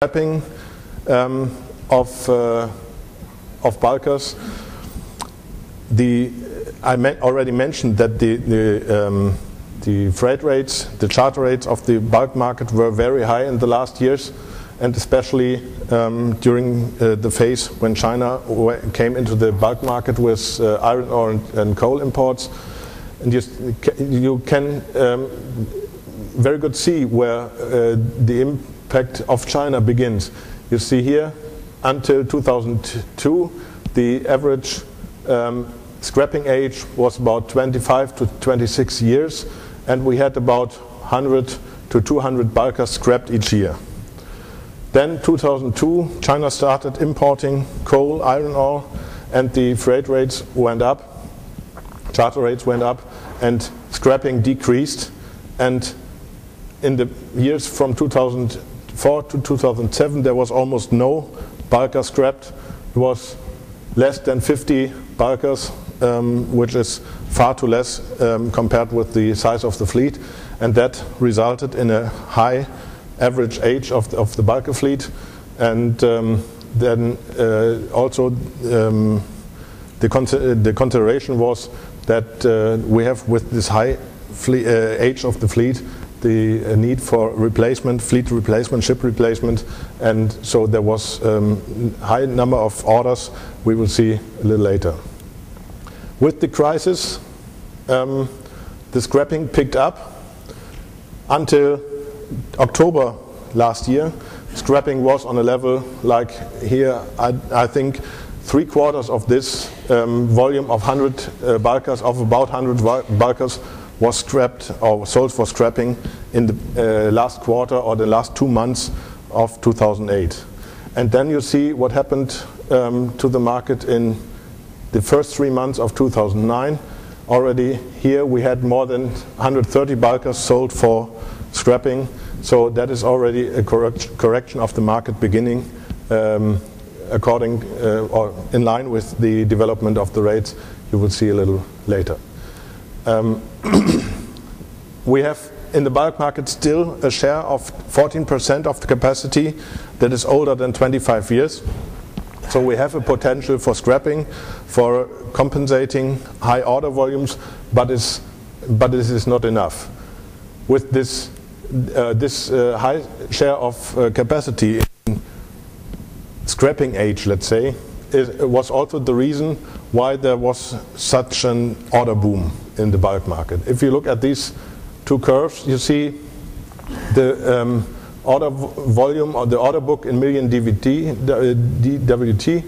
scrapping of bulkers. I already mentioned that the freight rates, the charter rates of the bulk market were very high in the last years, and especially during the phase when China came into the bulk market with iron ore and coal imports. And you can very good see where the impact of China begins. You see here, until 2002, the average scrapping age was about 25 to 26 years, and we had about 100 to 200 bulkers scrapped each year. Then 2002, China started importing coal, iron ore, and the freight rates went up, charter rates went up, and scrapping decreased. And in the years from 2004 to 2007, there was almost no bulker scrapped. It was less than 50 bulkers, which is far too less compared with the size of the fleet, and that resulted in a high average age of the bulker fleet. And then also the consideration was that we have, with this high age of the fleet, the need for replacement, fleet replacement, ship replacement, and so there was high number of orders we will see a little later. With the crisis, the scrapping picked up. Until October last year, scrapping was on a level like here. I think 3/4 of this volume of 100 bulkers, of about 100 bulkers, was scrapped or sold for scrapping in the last quarter or the last 2 months of 2008. And then you see what happened to the market in the first 3 months of 2009. Already here we had more than 130 bulkers sold for scrapping, so that is already a correction of the market beginning according or in line with the development of the rates. You will see a little later. We have in the bulk market still a share of 14% of the capacity that is older than 25 years. So we have a potential for scrapping, for compensating high order volumes, but this is not enough. With this high share of capacity in scrapping age, let's say, it was also the reason why there was such an order boom in the bulk market. If you look at these two curves, you see the order volume or the order book in million DWT,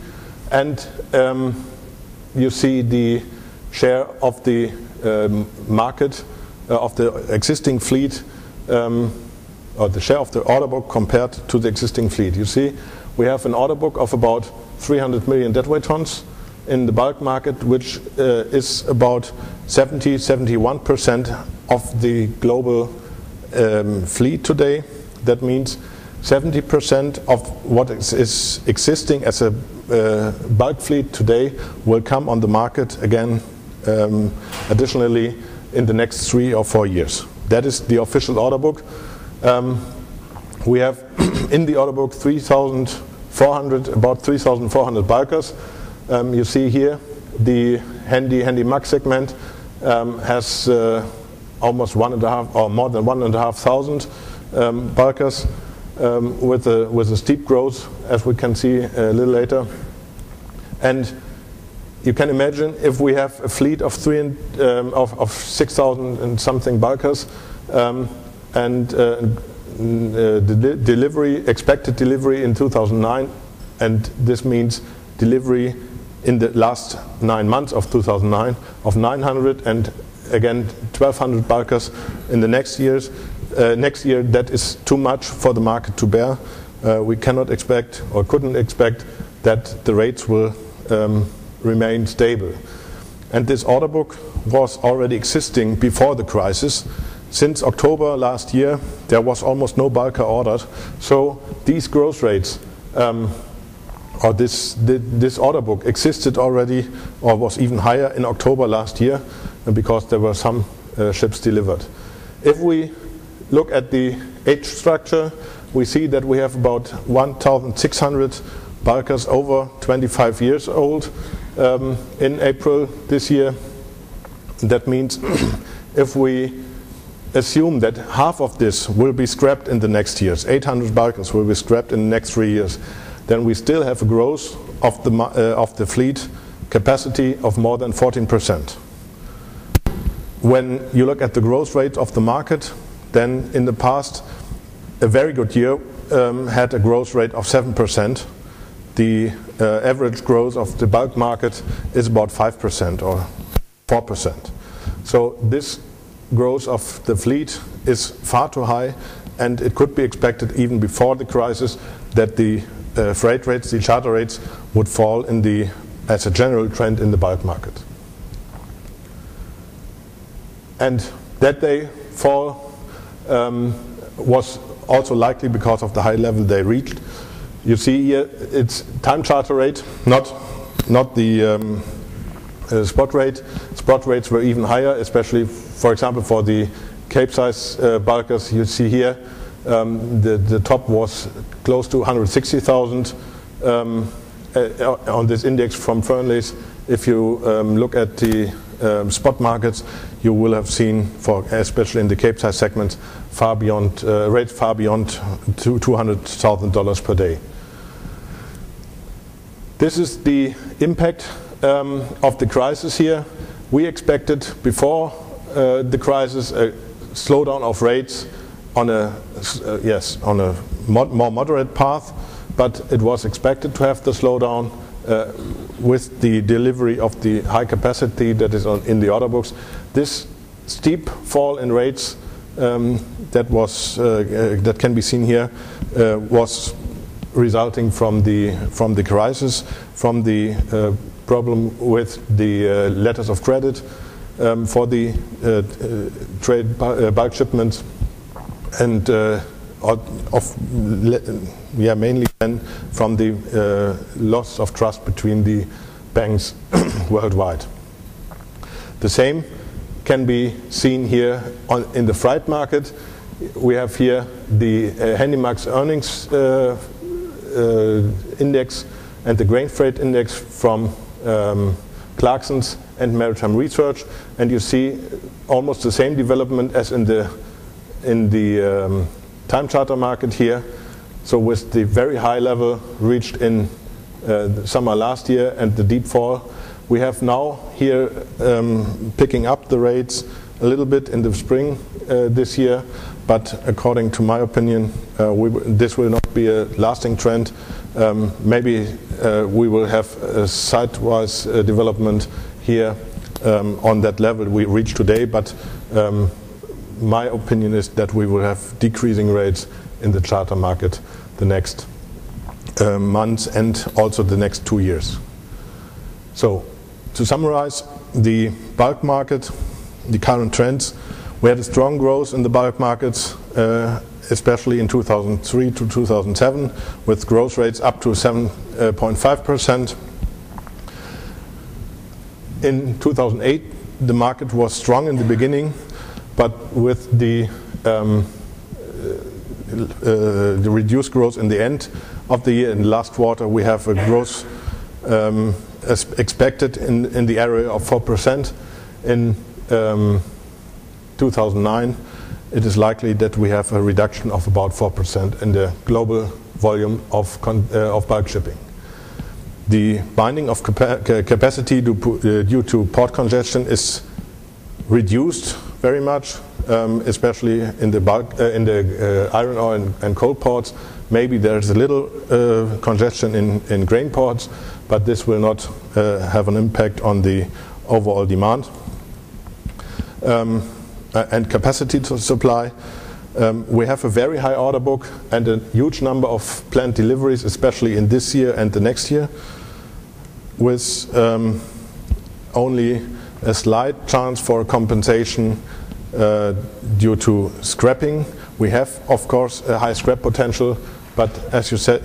and you see the share of the market of the existing fleet, or the share of the order book compared to the existing fleet. You see, we have an order book of about 300 million deadweight tons in the bulk market, which is about 71% of the global fleet today. That means 70% of what is existing as a bulk fleet today will come on the market again additionally in the next 3 or 4 years. That is the official order book. We have in the order book about 3,400 bulkers. You see here the handy max segment has almost 1.5 or more than 1,500 bulkers with a steep growth, as we can see a little later. And you can imagine if we have a fleet of 6,000 and something bulkers, and the expected delivery in 2009, and this means delivery in the last 9 months of 2009 of 900, and again 1,200 bulkers in the next years. Next year, that is too much for the market to bear. We cannot expect or couldn't expect that the rates will remain stable. And this order book was already existing before the crisis. Since October last year, there was almost no bulker ordered. So these growth rates, or this order book existed already, or was even higher in October last year, because there were some ships delivered. If we look at the age structure, we see that we have about 1,600 bulkers over 25 years old in April this year. That means if we assume that half of this will be scrapped in the next years, 800 bulkers will be scrapped in the next 3 years, then we still have a growth of the fleet capacity of more than 14%. When you look at the growth rate of the market, then in the past, a very good year had a growth rate of 7%. The average growth of the bulk market is about 5% or 4%. So this growth of the fleet is far too high, and it could be expected even before the crisis that the freight rates, the charter rates, would fall as a general trend in the bulk market. And that they fall was also likely because of the high level they reached. You see here it's time charter rate, not the spot rate. Spot rates were even higher, especially, for example, for the Capesize bulkers. You see here the top was close to 160,000 on this index from Fernley's. If you look at the spot markets, you will have seen, especially in the Capesize segments, rates far beyond $200,000 per day. This is the impact of the crisis here. We expected before the crisis a slowdown of rates on a more moderate path, but it was expected to have the slowdown with the delivery of the high capacity that is in the order books. This steep fall in rates that can be seen here was resulting from the crisis, from the problem with the letters of credit for the trade bulk shipments, and mainly then from the loss of trust between the banks worldwide. The same can be seen here in the freight market. We have here the Handymax earnings index and the grain freight index from Clarksons and Maritime Research, and you see almost the same development as in the time charter market here. So with the very high level reached in the summer last year and the deep fall, we have now here picking up the rates a little bit in the spring this year, but according to my opinion, this will not be a lasting trend. Maybe we will have a sidewise development here on that level we reach today, but my opinion is that we will have decreasing rates in the charter market the next months and also the next 2 years. So, to summarize the bulk market, the current trends, we had a strong growth in the bulk markets, especially in 2003 to 2007, with growth rates up to 7.5%. In 2008, the market was strong in the beginning, but with the reduced growth in the end of the year, in the last quarter, we have a growth as expected in the area of 4%. In 2009, it is likely that we have a reduction of about 4% in the global volume of bulk shipping. The binding of capacity due to port congestion is reduced very much, especially in the iron ore and coal ports. Maybe there's a little congestion in grain ports, but this will not have an impact on the overall demand. And capacity to supply. We have a very high order book and a huge number of planned deliveries, especially in this year and the next year, with only a slight chance for compensation due to scrapping. We have, of course, a high scrap potential, but as you said,